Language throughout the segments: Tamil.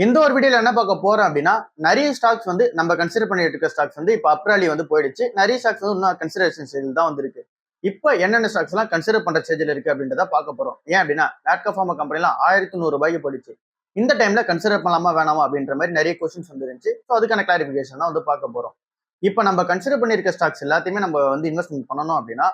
இந்த ஒரு வீடியோல என்ன பார்க்க போறோம் அப்படின்னா, நிறைய ஸ்டாக்ஸ் வந்து நம்ம கன்சிடர் பண்ணிட்டு இருக்க ஸ்டாக்ஸ் வந்து இப்ப அப்ராலி வந்து போயிடுச்சு. நிறைய ஸ்டாக்ஸ் வந்து இன்னும் கன்சிடரேஷன் ஸ்டேஜ்ல தான் வந்திருக்கு. இப்ப என்னென்ன ஸ்டாக்ஸ் எல்லாம் கன்சிடர் பண்ற ஸ்டேஜ்ல இருக்கு அப்படின்றத பார்க்க போறோம். ஏன் அப்படின்னா, லாட்கா ஃபார்மா கம்பெனிலாம் ரூ. 1100 போயிடுச்சு. இந்த டைம்ல கன்சிடர் பண்ணலாமா வேணாமா அப்படின்ற மாதிரி நிறைய கொஸ்டின்ஸ் வந்துருந்துச்சு. ஸோ அதுக்கான கிளாரிபிகேஷன் தான் வந்து பார்க்க போறோம். இப்ப நம்ம கன்சிடர் பண்ணிருக்க ஸ்டாக்ஸ் எல்லாத்தையுமே நம்ம வந்து இன்வெஸ்ட்மெண்ட் பண்ணணும் அப்படின்னா,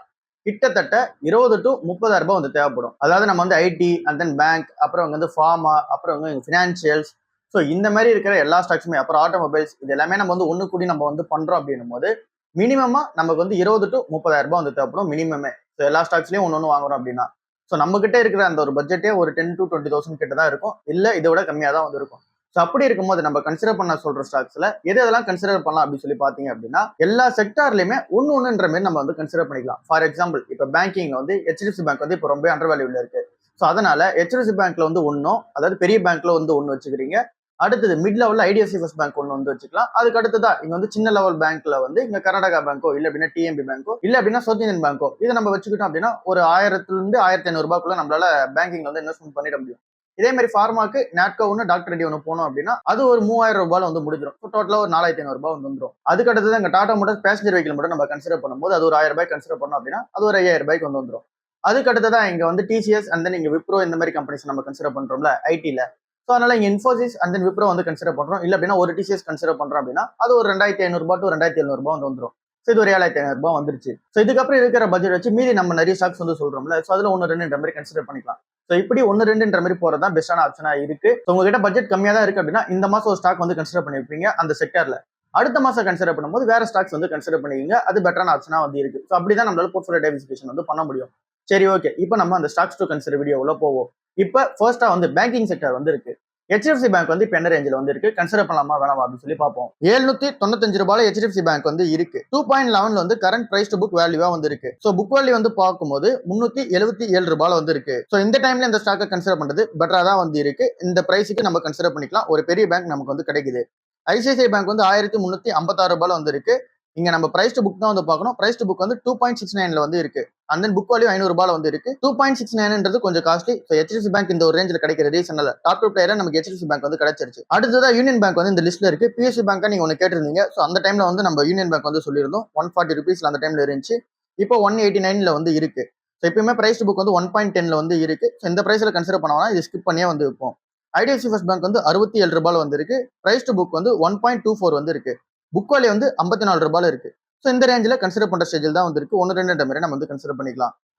கிட்டத்தட்ட 20 to 30,000 வந்து தேவைப்படும். அதாவது நம்ம வந்து ஐடி அண்ட் தென் பேங்க், அப்புறம் வந்து ஃபார்மா, அப்புறம் வந்து ஃபினான்சியல்ஸ். ஸோ இந்த மாதிரி இருக்கிற எல்லா ஸ்டாக்ஸுமே, அப்புறம் ஆட்டோமொபைல்ஸ், இது எல்லாமே நம்ம வந்து ஒன்று கூடி நம்ம வந்து பண்றோம் அப்படின்னும் போது மினிமமா நமக்கு வந்து 20 to 30,000 வந்து தேவைப்படும் மினிமமே. ஸோ எல்லா ஸ்டாக்ஸ்லயும் ஒன்று வாங்குறோம் அப்படின்னா, ஸோ நம்ம கிட்ட இருக்கிற அந்த ஒரு பட்ஜெட்டே ஒரு 10 to 20,000 கிட்ட தான் இருக்கும், இல்ல இதை விட கம்மியா தான் வந்து இருக்கும். ஸோ அப்படி இருக்கும்போது நம்ம கன்சிடர் பண்ண சொல்ற ஸ்டாக்ஸ்ல எதெல்லாம் கன்சிடர் பண்ணலாம் அப்படின்னு சொல்லி பாத்தீங்க அப்படின்னா, எல்லா செக்டார்லயுமே ஒண்ணுன்ற மாதிரி நம்ம வந்து கன்சிடர் பண்ணிக்கலாம். ஃபார் எக்ஸாம்பிள், இப்ப பேங்கிங்ல வந்து HDFC பேங்க் வந்து இப்போ ரொம்ப அண்டர் வேல்யூல இருக்கு. ஸோ அதனால HDFC பேங்க்ல வந்து ஒன்னும், அதாவது பெரிய பேங்க்ல வந்து ஒன்னு வச்சுக்கிறீங்க. அடுத்தது மிட் லெவல்ல ஐடிஎஃப்சி ஃபர்ஸ்ட் பேங்க் ஒன்று வந்து வச்சுக்கலாம். அதுக்கு அடுத்ததா இங்க வந்து சின்ன லெவல் பேங்க்ல வந்து இங்க கர்நாடகா பேங்கோ, இல்ல அப்படின்னா டிஎம்பி பேங்கோ, இல்ல அப்படின்னா சவுத் இந்தியன் பேங்கோ, இதை நம்ம வச்சுக்கிட்டோம் அப்படின்னா ஒரு 1000 இருந்து 1500 நம்மளால பேங்கிங்ல வந்து இன்வெஸ்ட்மெண்ட் பண்ணிட முடியும். இதே மாதிரி ஃபார்மாக்கு நாட்கோ ஒன்று, டாக்டர் ரெட்டி ஒன்று போனோம் அப்படின்னா அது ஒரு 3000 வந்து முடிஞ்சிடும். டோட்டலா ஒரு 4500 வந்து வந்துடும். அதுக்கு அடுத்தது இங்க டாடா மோட்டார்ஸ் பேசஞ்சர் வெஹிக்கிள் மட்டும் நம்ம கன்சிடர் பண்ணும்போது அது ஒரு 1000 கன்சிடர் பண்ணோம் அப்படின்னா அது ஒரு 5000 வந்து வந்துடும். அதுக்கு அடுத்ததா இங்க வந்து டிசிஎஸ் அண்ட் தென் இங்க விப்ரோ இந்த மாதிரி கம்பெனிஸ் நம்ம கன்சிடர் பண்றோம்ல ஐடில. ஸோ அதனால இங்க இன்ஃபோசிஸ் அண்ட் தென் விப்ரோ வந்து கன்சிடர் பண்றோம். இல்ல அப்படின்னா ஒரு டிசிஎஸ் கன்சிடர் பண்றோம் அப்படின்னா அது ஒரு 2500 to 2700 வந்து வந்துடும். ஸோ இது ஒரு 7500 வந்துருச்சு. ஸோ இதுக்கப்புறம் இருக்கிற பட்ஜெட் வச்சு மீதி நம்ம நிறைய ஸ்டாக்ஸ் வந்து சொல்றோம்ல, ஸோ அதுல ஒன்று ரெண்டுன்ற மாதிரி கன்சிடர் பண்ணிக்கலாம். ஸோ இப்படி ஒன்று ரெண்டுன்ற மாதிரி போறதா பெஸ்டான ஆப்ஷனா இருக்கு. ஸோ உங்ககிட்ட பட்ஜெட் கம்மியா தான் இருக்கு அப்படின்னா இந்த மாசம் ஒரு ஸ்டாக் வந்து கன்சிடர் பண்ணிருப்பீங்க அந்த செக்டர்ல. அடுத்த மாசம் கன்சிடர் பண்ணும்போது வேற ஸ்டாக்ஸ் வந்து கன்சிடர் பண்ணிக்கிங்க, அது பெட்டரான ஆப்ஷனா வந்து இருக்கு. ஸோ அப்படிதான் நம்மளால போர்ட்ஃபோலியோ டைவர்சிஃபிகேஷன் வந்து பண்ண முடியும். சரி, ஓகே, இப்போ நம்ம அந்த ஸ்டாக்ஸ் டு கன்சிடர் வீடியோவுல போவோம். இப்போ ஃபர்ஸ்டா வந்து பேங்கிங் செக்டர் வந்து இருக்கு. HDFC பேங்க் வந்து இப்போ என்ன ரேஞ்சில் வந்து இருக்கு, கன்சிடர் பண்ணலாமா வேணாமா அப்படின்னு சொல்லி பார்ப்போம். ரூ. 795 HDFC பேங்க் வந்து இருக்கு. 2.11 வந்து கரண்ட் பிரைஸ் டு புக் வேல்யூவா வந்து இருக்கு. ஸோ புக் வேல்யூ வந்து பார்க்கும்போது ரூ. 377 வந்து இருக்கு. ஸோ இந்த டைம்ல இந்த ஸ்டாக்கை கன்சிடர் பண்றது பெட்டரா தான் வந்து இருக்கு. இந்த பிரைஸுக்கு நம்ம கன்சிடர் பண்ணிக்கலாம். ஒரு பெரிய பேங்க் நமக்கு வந்து கிடைக்குது. ஐசிஐசிஐ பேங்க் வந்து ரூ. 1356 வந்து இருக்கு. இங்க நம்ம பிரைஸ் டு புக் தான் வந்து பார்க்கணும். பிரைஸ் டு புக் வந்து 2.69 வந்து இருக்கு. அண்ட் தென் புக் வேல்யூ ரூ. 500 வந்து இருக்கு. 2.69 கொஞ்சம் காஸ்ட்லி. ஸோ HDFC பேங்க் இந்த ஒரு ரேஞ்சில் கிடைக்கிற ரீசன்ல டாப் டூ பிளேயரா நமக்கு HDFC பேங்க் வந்து கிடைச்சிருச்சு. அடுத்ததா யூனியன் பேங்க் வந்து இந்த லிஸ்ட்ல இருக்கு. PSU பேங்க் நீங்க ஒன்று கேட்டிருந்தீங்க. ஸோ அந்த டைம்ல வந்து நம்ம யூனியன் பேங்க் வந்து சொல்லியிருந்தோம் ₹140 அந்த டைம்ல இருந்துச்சு. இப்போ 189 வந்து இருக்கு. ஸோ எப்பயுமே பிரைஸ் டு புக் வந்து 1.10 வந்து இருக்கு. ஸோ இந்த பிரைஸ்ல கன்சிடர் பண்ணாங்கன்னா இது ஸ்கிப் பண்ணியே வந்து இருப்போம். ஐடிஎஃப்சி ஃபர்ஸ்ட் பேங்க் வந்து ₹67 வந்து இருக்கு. பிரைஸ் டு புக் வந்து 1.24 வந்து இருக்கு. புக் வேல்யூ வந்து ₹54 இருக்கு. ஸோ இந்த ரேஞ்சில் கன்சிடர் பண்ற ஸ்டேஜில் தான் வந்து இருக்கு. ஒன்று ரெண்டு மாதிரி நம்ம வந்து கன்சிடர் பண்ணிக்கலாம்.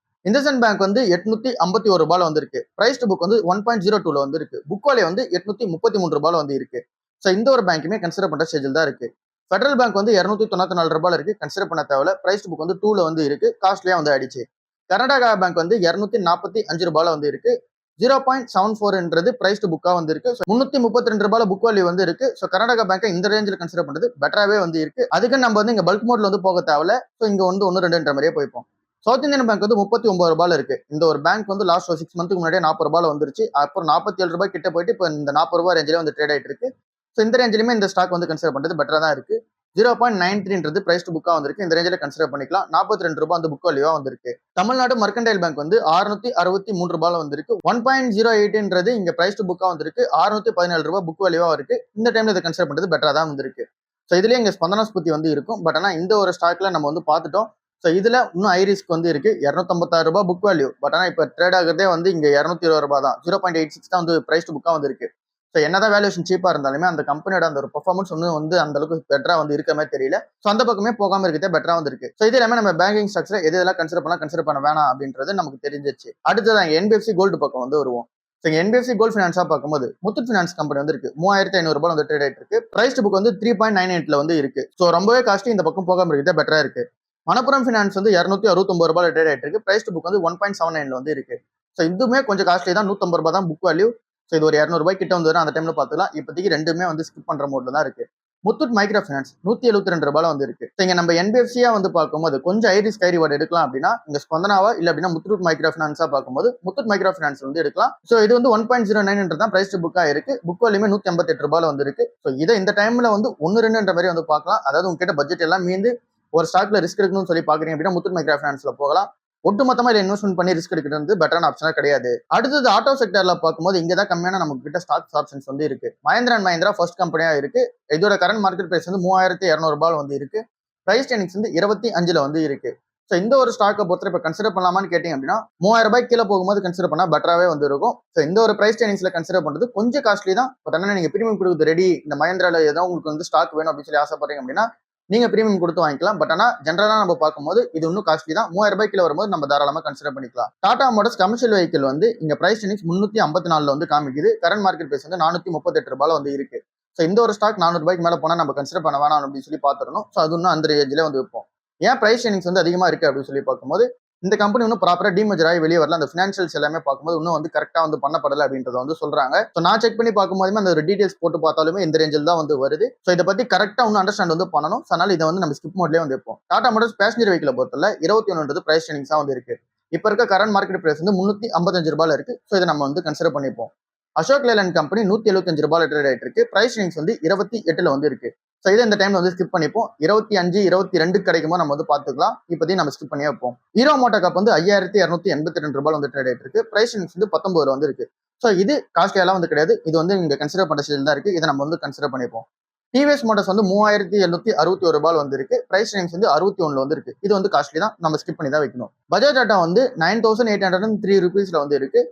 இண்டஸ்இண்ட் பேங்க் வந்து ₹851 வந்து இருக்கு. பிரைஸ் டு புக் வந்து 1.02 வந்து இருக்கு. புக் வேல்யூ வந்து ₹833 வந்து இருக்கு. ஸோ இந்த ஒரு பேங்க்குமே கன்சிடர் பண்ற ஸ்டேஜில் தான் இருக்கு. ஃபெடரல் பேங்க் வந்து ₹294 இருக்கு. கன்சிடர் பண்ண தேவையில்ல. பிரைஸ் டு புக் வந்து 2 வந்து இருக்கு. காஸ்ட்லியா வந்து ஆயிடுச்சு. கர்நாடகா பேங்க் வந்து ₹245 வந்து இருக்கு. 0.74 பிரைஸ் டு புக்கா வந்து இருக்கு. ₹332 புக் வேல்யூ வந்து இருக்கு. ஸோ கர்நாடகா பேங்க் இந்த ரேஞ்சில் கன்சிடர் பண்றது பெட்டராகவே வந்து இருக்கு. அதுக்கு நம்ம வந்து இங்க பல்க் மோட்ல வந்து போக தேவையில்ல. ஸோ இங்க வந்து ஒன்று ரெண்டுன்ற மாதிரியே போய்ப்போம். சவுத் இந்தியன் பேங்க் வந்து ₹39 இருக்கு. இந்த ஒரு பேங்க் வந்து லாஸ்ட் 6 மந்த்துக்கு முன்னாடியே ₹40 வந்துருச்சு. அப்புறம் ₹47 கிட்ட போயிட்டு இப்போ இந்த ₹40 ரேஞ்சிலே வந்து ட்ரேட் ஆயிட்டு இருக்கு. ஸோ இந்த ரேஞ்சிலுமே இந்த ஸ்டாக் வந்து கன்சிடர் பண்றது பெட்டரா தான் இருக்கு. 0.93 பிரைஸ் டு புக்கா வந்திருக்கு. இந்த ரேஞ்சில் கன்சிடர் பண்ணிக்கலாம். ₹42 அந்த புக் வேல்யூவா வந்திருக்கு. தமிழ்நாடு மர்கண்டைல் பேங்க் வந்து ₹663 வந்திருக்கு. 1.08 இங்க பிரைஸ் டு புக்கா வந்திருக்கு. ₹617 புக் வேல்யூவா இருக்கு. இந்த டைம்ல இதை கன்சிடர் பண்றது பெட்டரா தான் வந்திருக்கு. ஸோ இதுலயே இங்க ஸ்பந்தனா ஸ்பூர்த்தி வந்து இருக்கும். பட் ஆனா இந்த ஒரு ஸ்டாக்ல நம்ம வந்து பார்த்துட்டோம். ஸோ இதுல இன்னும் ஹை ரிஸ்க் வந்து இருக்கு. ₹256 புக் வேல்யூ. பட் ஆனா இப்ப ட்ரேட் ஆகுறதே வந்து இங்க ₹220 தான். 0.86 தான் வந்து பிரைஸ் டு புக்கா வந்து இருக்கு. ஸோ என்னதான் வேல்யூஷன் சீப்பா இருந்தாலுமே அந்த கம்பெனியோட அந்த ஒரு பெர்ஃபார்மன்ஸ் ஒன்றும் வந்து அந்த அளவுக்கு பெட்டரா வந்து இருக்க மாதிரி தெரியல. ஸோ அந்த பக்கமே போகாம இருக்கிறதே பெட்டரா வந்து இருக்கு. ஸோ இது எல்லாமே நம்ம பேங்கிங் ஸ்டாக்ஸ்ல எதெல்லாம் கன்சிடர் பண்ணலாம், கன்சிடர் பண்ண வேணாம் அப்படின்றது நமக்கு தெரிஞ்சிச்சு. அடுத்தது NBFC கோல்டு பக்கம் வந்து வருவோம். ஸோ NBFC கோல்டு ஃபினான்ஸா பார்க்கும்போது முத்தூட் ஃபினான்ஸ் கம்பெனி வந்து இருக்கு. ₹3500 வந்து ட்ரேட் ஆயிட்டு இருக்கு. பிரைஸ் டு புக் வந்து 3.98 வந்து இருக்கு. ஸோ ரொம்பவே காஸ்ட்லி. இந்த பக்கம் போகாம இருக்கிறதே பெட்டரா இருக்கு. மணப்புரம் ஃபினான்ஸ் வந்து ₹269 ட்ரேட் ஆயிட்டு இருக்கு. பிரைஸ் டு புக் வந்து 1.79 வந்து இருக்கு. ஸோ இதுவுமே கொஞ்சம் காஸ்ட்லி தான். ₹150 தான் புக் வேல்யூ. ஸோ இது ஒரு ₹200 கிட்ட வந்து அந்த டைம்ல பார்த்துக்கலாம். இப்போதைக்கு ரெண்டுமே வந்து ஸ்கிப் பண்ற மோட்ல தான் இருக்கு. முத்தூட் மைக்ரோ ஃபினான்ஸ் ₹172 வந்து இருக்கு. இங்க நம்ம NBFCயா வந்து பார்க்கும்போது கொஞ்சம் ஹை ரிஸ்க் ஹை ரிவார்டு எடுக்கலாம் அப்படின்னா இங்க ஸ்பந்தனாவா இல்ல அப்படின்னா முத்தூட் மைக்ரோ ஃபினான்ஸா பார்க்கும்போது முத்தூட் மைக்ரோ ஃபினான்ஸ் வந்து எடுக்கலாம். ஸோ இது வந்து 1.09 தான் பிரைஸ் டு புக்கா இருக்கு. புக் வேல்யூமே ₹188 வந்து இருக்கு. ஸோ இதை இந்த டைம்ல வந்து ஒன்று ரெண்டுன்ற மாதிரி வந்து பார்க்கலாம். அதாவது உங்ககிட்ட பட்ஜெட் எல்லாம் மீந்து ஒரு ஸ்டாக்ல ரிஸ்க் எடுக்கணும்னு சொல்லி பாக்குறீங்க அப்படின்னா முத்தூட் மைக்ரோ ஃபினான்ஸ்ல போகலாம். ஒட்டுமொத்தமா இதில் இன்வெஸ்ட்மெண்ட் பண்ணி ரிஸ்க் எடுக்கிறது வந்து பெட்டரான ஆப்ஷனா கிடையாது. அடுத்தது ஆட்டோ செக்டர்ல பார்க்கும்போது இங்க தான் கம்மியான நம்ம கிட்ட ஸ்டாக்ஸ் ஆப்ஷன்ஸ் வந்து இருக்கு. மஹிந்திரா அண்ட் மஹிந்திரா ஃபர்ஸ்ட் கம்பெனியா இருக்கு. இதோட கரண்ட் மார்க்கெட் பிரைஸ் வந்து 3200 ரூபாய் வந்து இருக்கு. பிரைஸ் டெர்னிங்ஸ் வந்து 25ல வந்து இருக்கு. ஸோ இந்த ஒரு ஸ்டாக்கை பொறுத்த இப்போ கன்சிடர் பண்ணலாமான்னு கேட்டீங்க அப்படின்னா 3000 ரூபாய்க்கு கீழே போகும்போது கன்சிடர் பண்ணா பெட்டராகவே வந்து இருக்கும். ஸோ இந்த ஒரு பிரைஸ் டெர்னிங்ஸ்ல கன்சிடர் பண்றது கொஞ்சம் காஸ்ட்லி தான். பட் ஆனால் நீங்க பிரீமியம் கொடுக்குறது ரெடி, இந்த மஹிந்திரால ஏதோ உங்களுக்கு வந்து ஸ்டாக் வேணும் அப்படின்னு சொல்லி ஆசைப்படுறீங்க அப்படின்னா நீங்க பிரீமியம் கொடுத்து வாங்கிக்கலாம். பட் ஆனால் ஜென்ரலா நம்ம பார்க்கும்போது இது இன்னும் காஸ்ட்லி தான். 3000 ரூபாய் கீழே வரும்போது நம்ம தாராளமா கன்சிடர் பண்ணிக்கலாம். டாடா மோட்டர்ஸ் கமர்ஷியல் வெஹிக்கிள் வந்து இங்க பிரைஸ் டெர்னிங்ஸ் 354 வந்து காமிக்குது. கரண்ட் மார்க்கெட் பிரைஸ் வந்து 438 ரூபாய் வந்து இருக்கு. ஸோ இந்த ஒரு ஸ்டாக் 400 ரூபாய்க்கு மேல போனா நம்ம கன்சிடர் பண்ண வேணாம் அப்படின்னு சொல்லி பார்த்துடணும். ஸோ அது இன்னும் அந்த ரேஞ்சிலே வந்து வைப்போம். ஏன் பிரைஸ் டெர்னிங்ஸ் வந்து அதிகமா இருக்கு அப்படின்னு சொல்லி பார்க்கும்போது இந்த கம்பெனி இன்னும் ப்ராப்பரா டீமர்ஜர் ஆகி வெளியே வரல. அந்த ஃபினான்ஷியல்ஸ் எல்லாமே பார்க்கும்போது இன்னும் வந்து கரெக்டா வந்து பண்ணப்படல அப்படின்றத வந்து சொல்றாங்க. ஸோ நான் செக் பண்ணி பார்க்கும்போதுமே அந்த ஒரு டீடைல்ஸ் போட்டு பார்த்தாலுமே இந்த ரேஞ்சில் தான் வந்து வருது. ஸோ இதை பத்தி கரெக்டா இன்னும் அண்டர்ஸ்டாண்ட் வந்து பண்ணணும். ஸோ அதனால இதை வந்து நம்ம ஸ்கிப் மோட்லேயே வந்து வைப்போம். டாடா மோட்டர்ஸ் பேசஞ்சர் வெஹிக்கிள் பொறுத்தல 21 பிரைஸ் டெர்னிங்ஸா வந்து இருக்கு. இப்ப இருக்க கரண்ட் மார்க்கெட் பிரைஸ் வந்து 355 ரூபாயில இருக்கு. ஸோ இதை நம்ம வந்து கன்சிடர் பண்ணிப்போம். அசோக் லேலண்ட் கம்பெனி 175 ரூபாய் ட்ரேட் ஆயிட்டு இருக்கு. பிரைஸ் டெர்னிங்ஸ் வந்து 28ல வந்து இருக்கு. ஸோ இதை இந்த டைம்ல வந்து ஸ்கிப் பண்ணிப்போம். 25, 22 கிடைக்குமோ நம்ம வந்து பார்த்துக்கலாம். இப்போதையும் நம்ம ஸ்கிப் பண்ணியே வைப்போம். ஹீரோ மோட்டோ கப் வந்து 5282 ரூபாய் வந்து ட்ரேட் ஆயிட்டு இருக்கு. பிரைஸ் வந்து 19 வந்து இருக்கு. ஸோ இது காஸ்ட்லியெல்லாம் வந்து கிடையாது. இது வந்து இங்க கன்சிடர் பண்ண ஸ்டேஜ் தான் இருக்கு. இதை நம்ம வந்து கன்சிடர் பண்ணிப்போம். டிவிஎஸ் மோட்டர்ஸ் வந்து 3761 ரூபாய் வந்து இருக்கு. பிரைஸ் வந்து 61 வந்து இருக்கு. இது வந்து காஸ்ட்லி தான். நம்ம ஸ்கிப் பண்ணி தான் வைக்கணும். பஜாஜ் டாடா வந்து 9803 ருபீஸ்ல வந்து இருக்கு.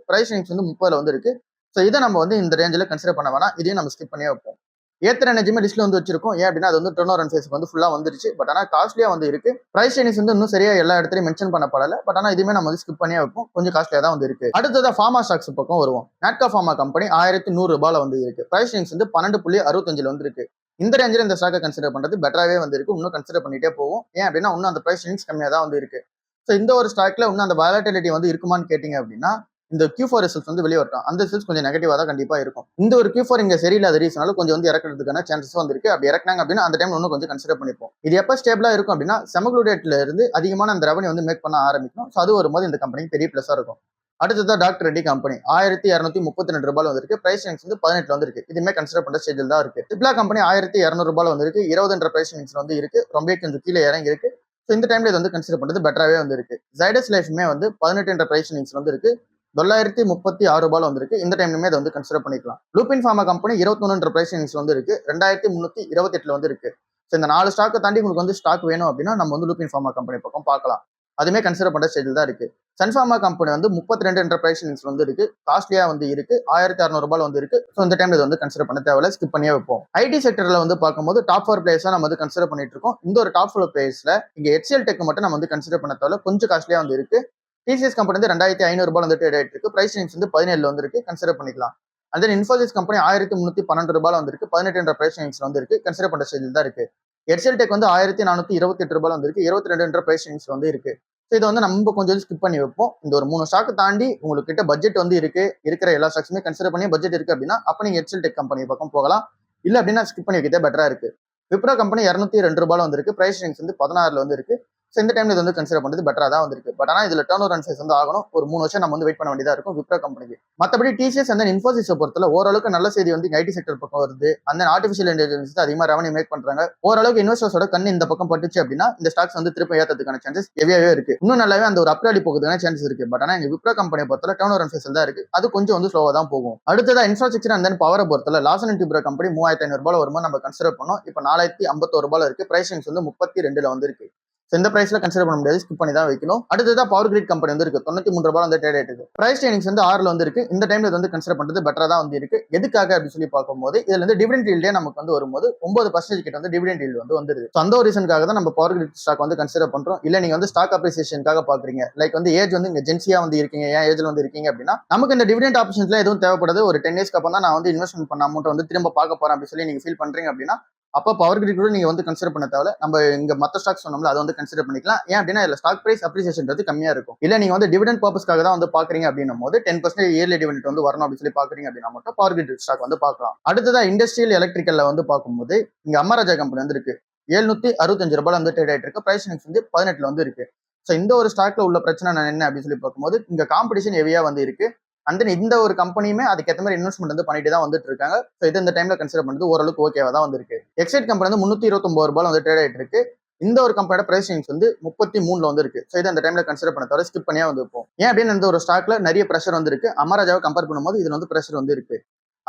பிரைஸ் வந்து 30ல வந்து இருக்கு. ஸோ இதை நம்ம வந்து இந்த ரேஞ்சில் கன்சிடர் பண்ண வேணாம். இதையும் நம்ம ஸ்கிப் பண்ணியே வைப்போம். ஏத்தர் எனர்ஜிமே லிஸ்ட்ல வந்து வச்சிருக்கோம். ஏன் அப்படின்னா அது வந்து டர்ன் ஓவர் ஃபேஸ் வந்து ஃபுல்லா வந்துருச்சு. பட் ஆனால் காஸ்ட்லியா வந்து இருக்கு. பிரைஸ் டெர்னிங்ஸ் வந்து இன்னும் சரியா எல்லா இடத்துலயும் மென்ஷன் பண்ணப்படல. பட் ஆனால் இதுவுமே நம்ம வந்து ஸ்கிப் பண்ணியே வைப்போம். கொஞ்சம் காஸ்ட்லியா தான் வந்து இருக்கு. அடுத்ததா ஃபார்மா ஸ்டாக்ஸ் பக்கம் வருவோம். நாட்கா ஃபார்மா கம்பெனி 1100 ரூபாயில வந்து இருக்கு. பிரைஸ் டெர்னிங்ஸ் வந்து 12.65 வந்து இருக்கு. இந்த ரேஞ்சில் இந்த ஸ்டாக்கை கன்சிடர் பண்றது பெட்டராகவே வந்து இருக்கு. இன்னும் கன்சிடர் பண்ணிட்டே போவோம். ஏன் அப்படின்னா இன்னும் அந்த பிரைஸ் டெர்னிங்ஸ் கம்மியாக தான் வந்து இருக்கு. ஸோ இந்த ஒரு ஸ்டாக்ல இன்னும் அந்த வாலட்டிலிட்டி வந்து இருக்குமான்னு கேட்டீங்க அப்படின்னா இந்த Q4 ரிசல்ட்ஸ் வந்து வெளியே வரட்டும். அந்த ரிசல்ட்ஸ் கொஞ்சம் நெகட்டிவா தான் கண்டிப்பா இருக்கும். இந்த ஒரு Q4 இங்க சரியில்லாத ரீசனால கொஞ்சம் வந்து இறக்கிறதுக்கான சான்சஸ் வந்து இருக்கு. அப்படி இறக்குனாங்க அப்படின்னா அந்த டைம் இன்னும் கொஞ்சம் கன்சிடர் பண்ணிப்போம். இது எப்ப ஸ்டேபிளா இருக்கும் அப்படின்னா செமக்ளூடேட்ல இருந்து அதிகமான அந்த ரெவன்யூ வந்து மேக் பண்ண ஆரம்பிக்கும். ஸோ அது வரும்போது இந்த கம்பெனிக்கு பெரிய பிளஸா இருக்கும். அடுத்ததா டாக்டர் ரெட்டி கம்பெனி 1232 ரூபாய் வந்து இருக்கு. பிரைஸ் வந்து 18 வந்து இருக்கு. இதுமே கன்சிடர் பண்ற ஸ்டேஜில் தான் இருக்கு. சிப்லா கம்பெனி 1200 ரூபாய் வந்து இருக்கு. 20 பிரைஸ் வந்து இருக்கு. ரொம்ப கொஞ்சம் கீழே இறங்கி இருக்கு. ஸோ இந்த டைம்ல இது வந்து கன்சிடர் பண்றது பெட்டராகவே வந்து இருக்கு. ஜைடஸ் லைஃப்மே வந்து 18 பிரைஸ் வந்து இருக்கு. 936 ரூபாய் வந்திருக்கு. இந்த டைம்லுமே அதை வந்து கன்சிடர் பண்ணிக்கலாம். லூபின் ஃபார்மா கம்பெனி 21 பிரைஸ் வந்து இருக்கு. 2328 வந்து இருக்கு. ஸோ இந்த 4 ஸ்டாக்கை தாண்டி உங்களுக்கு வந்து ஸ்டாக் வேணும் அப்படின்னா நம்ம வந்து லூபின் ஃபார்மா கம்பெனி பக்கம் பார்க்கலாம். அதுமே கன்சிடர் பண்ற ஸ்டேஜில் தான் இருக்கு. சன்ஃபார்மா கம்பெனி வந்து 32 பிரைஸ் வந்து இருக்கு. காஸ்ட்லியா வந்து இருக்கு. 1600 ரூபாய் வந்து இருக்கு. ஸோ இந்த டைம்ல இது வந்து கன்சிடர் பண்ண தேவையில்ல. ஸ்கிப் பண்ணியே வைப்போம். ஐடி செக்டர்ல வந்து பார்க்கும்போது டாப் 4 பிளேயர்ஸா நம்ம வந்து கன்சிடர் பண்ணிட்டு இருக்கோம். இந்த ஒரு டாப் 4 பிளேயர்ஸ்ல இங்க HCL டெக் மட்டும் நம்ம வந்து கன்சிடர் பண்ண தேவையில்ல. கொஞ்சம் காஸ்ட்லியா வந்து இருக்கு. டிசிஎஸ் கம்பெனி வந்து 2500 ரூபாய் வந்து ட்ரேட் ஆயிட்டு இருக்கு. பிரைஸ் வந்து 17 வந்து இருக்கு. கன்சிடர் பண்ணிக்கலாம். அண்ட் தென் இன்ஃபோசிஸ் கம்பெனி 1312 ரூபாய் வந்து இருக்கு. 18 பிரைஸ் வந்து இருக்கு. கன்சிடர் பண்ற ஸ்டேஜில் தான் இருக்கு. HCL டெக் வந்து 1428 ரூபாய் வந்து இருக்கு. 22 பிரைஸ் வந்து இருக்கு. ஸோ இதை வந்து நம்ம கொஞ்சம் ஸ்கிப் பண்ணி வைப்போம். இந்த ஒரு 3 ஸ்டாக் தாண்டி உங்களுக்கு கிட்ட பட்ஜெட் வந்து இருக்கு. இருக்கிற எல்லா ஸ்டாக்ஸுமே கன்சிடர் பண்ணி பட்ஜெட் இருக்கு அப்படின்னா அப்ப நீங்க HCL டெக் கம்பெனி பக்கம் போகலாம். இல்ல அப்படின்னா ஸ்கிப் பண்ணி வைக்கிறதே பெட்டரா இருக்கு. விப்ரோ கம்பெனி 202 ரூபாய் வந்து இருக்கு. பிரைஸ் வந்து 16ல வந்து இருக்கு. ஸோ இந்த டைம்ல இது வந்து கன்சிடர் பண்ணுறது பெட்டராக தான் வந்திருக்கு. பட் ஆனால் இதுல டர்ன் ஓவர் சைஸ் வந்து ஆகணும். ஒரு 3 வருஷம் நம்ம வந்து வெயிட் பண்ண வேண்டியதா இருக்கும் விப்ரோ கம்பெனிக்கு. மற்றபடி டிசிஎஸ் அந்த இன்ஃபோசிஸை பொறுத்தல ஓரளவுக்கு நல்ல செய்தி வந்து ஐடி செக்டர் பக்கம் வருது. அந்த ஆர்டிஃபிஷியல் இன்டெலிஜென்ஸ் அதிகமாக ரெவன்யூ மேக் பண்றாங்க. ஓரளவுக்கு இன்வெஸ்டர்ஸோட கண்ணு இந்த பக்கம் பட்டுச்சு அப்படின்னா இந்த ஸ்டாக்ஸ் வந்து திருப்பி ஏற்றதுக்கான சான்சஸ் ஹெவியாவே இருக்கு. இன்னும் நல்லாவே அந்த ஒரு அப்ராலி போகிறதுக்கான சான்சஸ் இருக்கு. பட் ஆனால் இங்க விப்ரோ கம்பெனியை பொறுத்தல டர்ன் ஓவர் சைஸ் தான் இருக்கு. அது கொஞ்சம் வந்து ஸ்லோவா தான் போகும். அடுத்ததா இன்ஃப்ராஸ்ட்ரக்சர் அண்ட் தென் பவரை பொறுத்தல லாசன் அண்ட் டியூப்ரோ கம்பெனி 3500 ரூபாய் வரும்போது நம்ம கன்சிடர் பண்ணோம். இப்போ 4051 ரூபாய் இருக்கு. பிரைஸ் வந்து 32ல வந்து இருக்கு. இந்த பிரைஸ்ல கன்சிடர் பண்ண முடியாது. ஸ்கிப் பண்ணி தான் வைக்கணும். அடுத்ததா பவர் கிரிட் கம்பெனி வந்து இருக்கு. 93 ரூபாய் வந்து ட்ரேட் ஆயிட்டு இருக்கு. பிரைஸ் டெர்னிங்ஸ் வந்து 6ல வந்து இருக்கு. இந்த டைம்ல வந்து கன்சிடர் பண்றது பெட்டரா தான் வந்து இருக்கு. எதுக்காக அப்படின்னு சொல்லி பார்க்கும்போது இதுல இருந்து டிவிடெண்ட் ஈல்டே நமக்கு வந்து வரும்போது 9% கிட்ட வந்து டிவிடெண்ட் ஈல்டு வந்து வந்துருது. அந்த ஒரு ரீசனுக்காக தான் நம்ம பவர் கிரிட் ஸ்டாக் வந்து கன்சிடர் பண்றோம். இல்ல நீங்க வந்து ஸ்டாக் அப்ரிசியேஷனுக்காக பாக்குறீங்க. லைக் வந்து ஏஜ் வந்து இங்க ஜென்சியா வந்து இருக்கீங்க, ஏன் ஏஜ்ல வந்து இருக்கீங்க அப்படின்னா நமக்கு இந்த டிவிடெண்ட் ஆப்ஷன்ஸ்ல எதுவும் தேவைப்படுது. ஒரு 10 இயர்ஸ்க்கு அப்புறம் தான் நான் வந்து இன்வெஸ்ட்மெண்ட் பண்ண அமௌண்ட் வந்து திரும்ப பார்க்க போறேன் அப்படின்னு சொல்லி நீங்க ஃபீல் பண்றீங்க அப்படின்னா அப்போ பவர் கிரிட் கூட நீங்க வந்து கன்சிடர் பண்ண தேவை. நம்ம இங்க மற்ற ஸ்டாக் சொன்னோம்ல அதை வந்து கன்சிடர் பண்ணிக்கலாம். ஏன் அப்படின்னா இதுல ஸ்டாக் பிரைஸ் அப்ரிசியேஷன் கம்மியா இருக்கும். இல்ல நீங்க வந்து டிவிடெண்ட் பர்பஸ்க்காக தான் வந்து பாக்குறீங்க அப்படின்னும் போது 10% இயர்லி டிவிடெண்ட் வந்து வரணும் அப்படின்னு சொல்லி பாக்குறீங்க அப்படின்னா மட்டும் பவர் கிரிட் ஸ்டாக் வந்து பார்க்கலாம். அடுத்ததா இண்டஸ்ட்ரியல் எலக்ட்ரிக்கல்ல வந்து பார்க்கும்போது இங்க அமராஜா கம்பெனி வந்து இருக்கு. 765 ரூபாய் வந்து ட்ரேட் ஆயிட்டு இருக்கு. பிரைஸ் வந்து 18ல வந்து இருக்கு. ஸோ இந்த ஒரு ஸ்டாக்ல உள்ள பிரச்சனை என்ன அப்படின்னு சொல்லி பார்க்கும்போது இங்க காம்படிஷன் ஹெவியா வந்து இருக்கு. அண்ட் தென் இந்த ஒரு கம்பெனியுமே அதுக்கேற்ற மாதிரி இன்வெஸ்ட்மெண்ட் வந்து பண்ணிட்டு தான் வந்துட்டு இருக்காங்க. ஸோ இது இந்த டைம்ல கன்சிடர் பண்ணுறது ஓரளவுக்கு ஓகேவா தான் வந்திருக்கு. எக்ஸைட் கம்பெனி வந்து 329 ரூபாய் வந்து ட்ரேட் ஆயிட்டு இருக்கு. இந்த ஒரு கம்பெனியோட பிரைசிங்ஸ் வந்து 33 வந்து இருக்கு. ஸோ இதை அந்த டைம்ல கன்சிடர் பண்ண தவிர ஸ்கிப் பண்ணியா வந்து வைப்போம். ஏன் அப்படின்னு இந்த ஒரு ஸ்டாக்ல நிறைய ப்ரெஷர் வந்து இருக்கு. அமராஜாவை கம்பேர் பண்ணும்போது இதுல வந்து ப்ரெஷர் வந்து இருக்கு.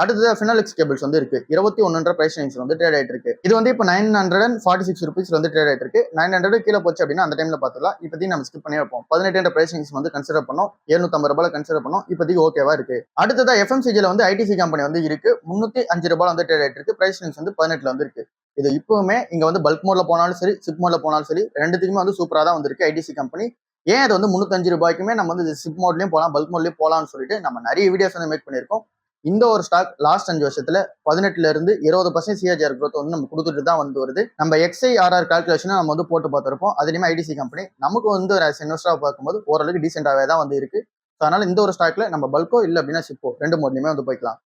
அடுத்தது ஃபினாலிக்ஸ் கேபிள்ஸ் வந்து இருக்கு. 21 பிரைஸ் ரேஞ்ச் வந்து ட்ரேட் ஆயிட்டு இருக்கு. இது வந்து இப்போ 946 ருபீஸ் வந்து ட்ரேட் ஆயிட்டு இருக்கு. 900 கீழே போச்சு அப்படின்னா அந்த டைம்ல பார்த்துக்கலாம். இப்போதைக்கு நம்ம ஸ்கிப் பண்ணி வைப்போம். 18 பிரைஸ் ரேஞ்ச் வந்து கன்சிடர் பண்ணோம். 750 ரூபாய் கன்சிடர் பண்ணோம். இப்போதைக்கு ஓகேவா இருக்கு. அடுத்ததா எஃப்எம்சிஜில வந்து ஐடிசி கம்பெனி வந்து இருக்கு. 305 ரூபாய் வந்து ட்ரேட் ஆயிட்டு இருக்கு. பிரைஸ் ரேஞ்ச் வந்து 18 வந்து இருக்கு. இது இப்பவுமே இங்க வந்து பல்க் மோட்ல போனாலும் சரி, சிப் மோட்ல போனாலும் சரி, ரெண்டுத்துக்குமே வந்து சூப்பரா தான் வந்திருக்கு ஐடிசி கம்பெனி. ஏன் அது வந்து 305 ரூபாய்க்குமே நம்ம வந்து சிப் மோட்லயும் போகலாம், பல்க் மோட்லயும் போகலாம்னு சொல்லிட்டு நம்ம நிறைய வீடியோஸ் வந்து மேக் பண்ணியிருக்கோம். இந்த ஒரு ஸ்டாக் லாஸ்ட் 5 வருஷத்துல 18ல இருந்து 20% சிஏஜிஆர் growth வந்து நம்ம கொடுத்துட்டு தான் வந்து வருது. நம்ம XIRR கால்குலேஷனை நம்ம வந்து போட்டு பார்த்திருப்போம். அதுலயுமே ஐடிசி கம்பெனி நமக்கு வந்து ஒரு இன்வெஸ்டரா பார்க்கும்போது ஓரளவுக்கு டீசென்டாவே தான் வந்து இருக்கு. அதனால இந்த ஒரு ஸ்டாக்ல நம்ம பல்கோ இல்ல அப்படின்னா சிப்போ ரெண்டு மூணுமே வந்து போய்க்கலாம்.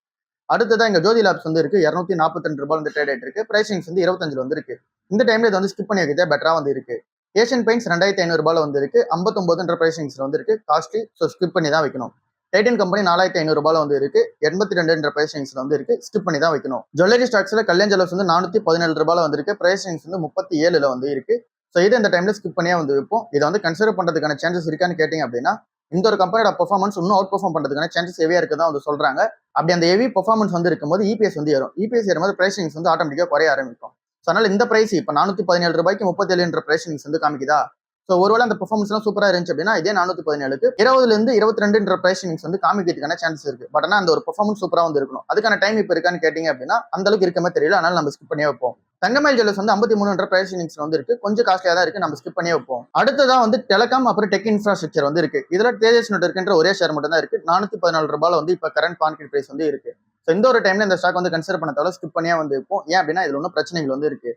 அடுத்ததான் இங்க ஜோதி லேப்ஸ் வந்து இருக்கு. 242 ரூபாய் வந்து ட்ரேட் ஆயிட்டு இருக்கு. பிரைசிங்ஸ் வந்து 25 வந்து இருக்கு. இந்த டைம்ல இது வந்து ஸ்கிப் பண்ணி வைக்கிறதே பெட்டரா வந்து இருக்கு. ஏஷியன் பெயிண்ட்ஸ் 2500 ரூபாய் வந்து இருக்கு. 59 பிரைசிங்ஸ் வந்து இருக்கு. காஸ்ட்லி, ஸோ ஸ்கிப் பண்ணி தான் வைக்கணும். டைட்டன் கம்பெனி 4500 ரூபாய் வந்து இருக்கு. 82 பிரைசிங்ஸ் வந்து இருக்கு. ஸ்கிப் பண்ணி தான் வைக்கணும். ஜுவல்லரி ஸ்டாக்ஸ்ல கல்யாண் ஜுவல்லர்ஸ் வந்து 417 ரூபாய் வந்து இருக்கு. பிரைசிங்ஸ் வந்து 37ல வந்து இருக்கு. ஸோ இதை இந்த டைம்ல ஸ்கிப் பண்ணியா வந்து வைப்போம். இதை வந்து கன்சிடர் பண்றதுக்கான சான்சஸ் இருக்கான்னு கேட்டீங்க அப்படின்னா இந்த ஒரு கம்பெனியோட பெர்ஃபார்மன்ஸ் இன்னும் அவுட் பெர்ஃபார்ம் பண்றதுக்கான சான்சஸ் ஹெவியா இருக்குதான் வந்து சொல்றாங்க. அப்படி அந்த ஹெவி பெர்ஃபார்மன்ஸ் வந்து இருக்கும்போது இபிஎஸ் வந்து ஏறும். இபிஎஸ் ஏறும்போது பிரைசிங்ஸ் வந்து ஆட்டோமேட்டிக்கா குறைய ஆரம்பிக்கும். ஸோ அதனால இந்த பிரைஸ் இப்போ 417 ரூபாய்க்கு 37 பிரைசிங்ஸ் வந்து காமிக்குதா. ஸோ ஒருவேளை அந்த பெர்ஃபார்மன்ஸ் எல்லாம் சூப்பரா இருந்துச்சு அப்படின்னா இதே 417க்கு 20ல இருந்து 22 பிரைசிங்ஸ் வந்து காமிக்கிறதுக்கான சான்சஸ் இருக்கு. பட் ஆனால் அந்த ஒரு பெர்ஃபார்மன்ஸ் சூப்பரா வந்து இருக்கணும். அதுக்கான டைம் இப்போ இருக்கான்னு கேட்டீங்க அப்படின்னா அந்த அளவுக்கு இருக்கமே தெரியல. அதனால நம்ம ஸ்கிப் பண்ணியே வைப்போம். தங்கமயில் ஜுவல்லர்ஸ் வந்து 53 பிரைசிங்ஸ் வந்து இருக்கு. கொஞ்சம் காஸ்ட்லியா தான் இருக்கு. நம்ம ஸ்கிப் பண்ணியே வைப்போம். அடுத்ததான் வந்து டெலிகாம் அப்புறம் டெக் இன்ஃப்ராஸ்ட்ரக்சர் வந்து இருக்கு. இதுல தேஜஸ் நெட்வொர்க்ன்ற ஒரே ஷேர் மட்டும் தான் இருக்கு. 414 ரூபாய் வந்து இப்போ கரண்ட் மார்க்கெட் பிரைஸ் வந்து இருக்கு. ஸோ இந்த ஒரு டைம்ல இந்த ஸ்டாக் வந்து கன்சிடர் பண்ண தவிர ஸ்கிப் பண்ணியே வந்து வைப்போம். ஏன் அப்படின்னா இதுல ஒன்றும் பிரச்சனைகள் வந்து இருக்கு.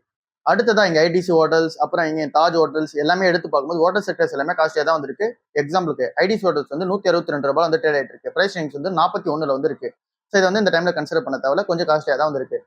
அடுத்ததா இங்க ஐடிசி ஹோட்டல்ஸ் அப்புறம் இங்க தாஜ் ஹோட்டல்ஸ் எல்லாமே எடுத்து பார்க்கும்போது ஹோட்டல் செக்டர்ஸ் எல்லாமே காஸ்ட்லியா தான் வந்திருக்கு. எக்ஸாம்பிளுக்கு ஐடிசி ஹோட்டல்ஸ் வந்து 162 ரூபாய் வந்து ட்ரேட் ஆயிட்டு இருக்கு. பிரைஸ் ரேஞ்ச் வந்து 41ல வந்து இருக்கு. ஸோ இதை வந்து இந்த டைம்ல கன்சிடர் பண்ண தேவை கொஞ்சம் காஸ்ட்லியா தான் வந்திருக்கு.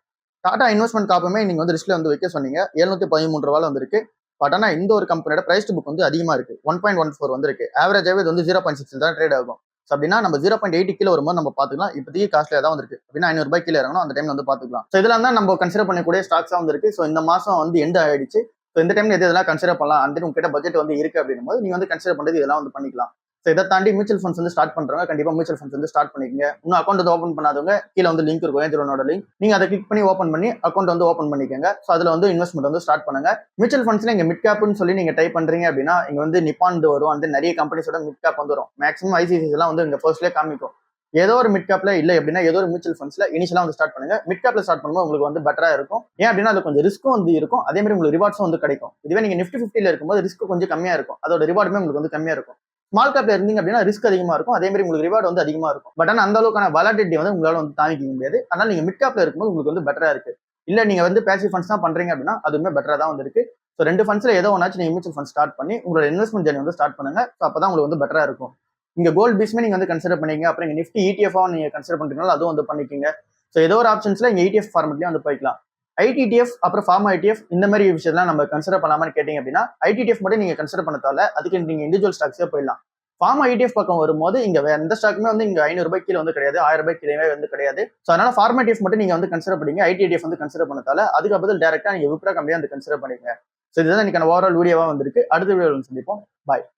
டாடா இன்வெஸ்ட்மெண்ட் காப்புமே நீங்க வந்து ரிஸ்க்ல வந்து வைக்க சொன்னீங்க. 713 ரூபாய் வந்திருக்கு. பட் ஆனால் இந்த ஒரு கம்பெனியோட பிரைஸ் புக் வந்து அதிகமா இருக்கு. 1.14 வந்து இருக்கு. ஆவரேஜாவே இது வந்து 0.6 தான் ட்ரேட் ஆகும். அப்படின்னா நம்ம 0.8 கீழே வரும்போது நம்ம பார்த்துக்கலாம். இப்போதைக்கு காஸ்ட்லியாக தான் வந்திருக்கு. அப்படின்னா 500 ரூபாய் கீழே இறங்கணும். அந்த டைம்ல வந்து பார்த்துக்கலாம். ஸோ இதெல்லாம் தான் நம்ம கன்சிடர் பண்ணக்கூடிய ஸ்டாக்ஸா வந்து இருக்கு. ஸோ இந்த மாசம் வந்து எண்ட் ஆயிடுச்சு. ஸோ இந்த டைம்ல இதெல்லாம் கன்சிடர் பண்ணலாம். அந்த உங்ககிட்ட பட்ஜெட் வந்து இருக்கு அப்படின்னும் போது நீங்க வந்து கன்சிடர் பண்றது இதெல்லாம் வந்து பண்ணிக்கலாம். ஸோ இதை தாண்டி மியூச்சுவல் ஃபண்ட்ஸ் வந்து ஸ்டார்ட் பண்றவங்க கண்டிப்பா மியூச்சுவல் ஃபண்ட்ஸ் வந்து ஸ்டார்ட் பண்ணிக்கங்க. இன்னும் அக்கௌண்ட் வந்து ஓப்பன் பண்ணாதவங்க கீழே வந்து லிங்க் இருக்கும். ஏஜரோனோட லிங்க் நீங்க அதை கிளிக் பண்ணி ஓப்பன் பண்ணி அக்கௌண்ட் வந்து ஓப்பன் பண்ணிக்கோங்க. ஸோ அதுல வந்து இன்வெஸ்ட்மெண்ட் வந்து ஸ்டார்ட் பண்ணுங்க. மியூச்சுவல் ஃபண்ட்ஸ்ல இங்க மிட் கேப்னு சொல்லி நீங்க டைப் பண்றீங்க அப்படின்னா இங்க வந்து நிப்பான் வரும். அந்த நிறைய கம்பெனிஸோட மிட் கேப் வந்து வரும். மேக்ஸிமம் ஐசிஐசிஐ எல்லாம் வந்து இங்க ஃபர்ஸ்ட்லேயே காமிக்கும். ஏதோ ஒரு மிட் கேப்ல இல்ல அப்படின்னா ஏதோ ஒரு மியூச்சுவல் ஃபண்ட்ஸ்ல இனிஷியலா வந்து ஸ்டார்ட் பண்ணுங்க. மிட் கேப்ல ஸ்டார்ட் பண்ணும்போது உங்களுக்கு வந்து பெட்டரா இருக்கும். ஏன் அப்படின்னா அது கொஞ்சம் ரிஸ்க்கும் வந்து இருக்கும். அதே மாதிரி உங்களுக்கு ரிவார்ட்ஸும் வந்து கிடைக்கும். இதுவே நீங்க நிஃப்டி 50ல இருக்கும்போது ரிஸ்க் கொஞ்சம் கம்மியா இருக்கும். அதோட ரிவார்டுமே உங்களுக்கு வந்து கம்மியா இருக்கும். ஸ்மால் கேப்ல இருந்தீங்க அப்படின்னா ரிஸ்க் அதிகமா இருக்கும். அதே மாதிரி உங்களுக்கு ரிவார்டு வந்து அதிகமா இருக்கும். பட் ஆனால் அந்த அளவுக்கான வாலட்டிலிட்டி வந்து உங்களால வந்து தாங்கிக்க முடியாது. அதனால நீங்க மிட் கேப்ல இருக்கும்போது உங்களுக்கு வந்து பெட்டரா இருக்கு. இல்ல நீங்க வந்து பேசிவ் ஃபண்ட்ஸ் தான் பண்றீங்க அப்படின்னா அதுவுமே பெட்டரா தான் வந்து இருக்கு. ஸோ ரெண்டு ஃபண்ட்ஸ்ல ஏதோ ஒன்னாச்சும் நீங்க மியூச்சுவல் ஃபண்ட் ஸ்டார்ட் பண்ணி உங்களோட இன்வெஸ்ட்மெண்ட் ஜர்னி வந்து ஸ்டார்ட் பண்ணுங்க. ஸோ அப்பதான் உங்களுக்கு வந்து பெட்டரா இருக்கும். இங்க கோல்ட் பீஸ்மே நீங்க வந்து கன்சிடர் பண்ணிக்கங்க. அப்புறம் இங்க நிஃப்டி ETF நீங்க கன்சிடர் பண்றீங்களா அதுவும் வந்து பண்ணிக்கங்க. ஸோ ஏதோ ஒரு ஆப்ஷன்ஸ்ல இங்க ETF ஃபார்மெட்லயும் வந்து போய்க்கலாம். ITTF அப்புறம் ஃபார்மா ETF இந்த மாதிரி விஷயம்லாம் நம்ம கன்சிடர் பண்ணாமன்னு கேட்டீங்க அப்படின்னா ITTF மட்டும் நீங்க கன்சிடர் பண்ண தேவை. அதுக்கு நீங்க இண்டிவிஜுவல் ஸ்டாக்ஸே போயிடலாம். ஃபார்மா ETF பக்கம் வரும்போது இங்க எந்த ஸ்டாக்குமே வந்து இங்க 500 ரூபாய் கீழே வந்து கிடையாது. 1000 ரூபாய் கீழே வந்து கிடையாது. ஸோ அதனால ஃபார்மா ETF மட்டும் நீங்க வந்து கன்சிடர் பண்ணீங்க. ITTF வந்து கன்சிடர் பண்ண தேவை. அதுக்கு பதில் டேரக்டா நீங்க விப்ரா கம்பெனியா வந்து கன்சிடர் பண்ணீங்க. ஸோ இதுதான் இன்னைக்கான ஓவரால் வீடியோவா வந்திருக்கு. அடுத்த வீடியோவில் சந்திப்போம். பாய்.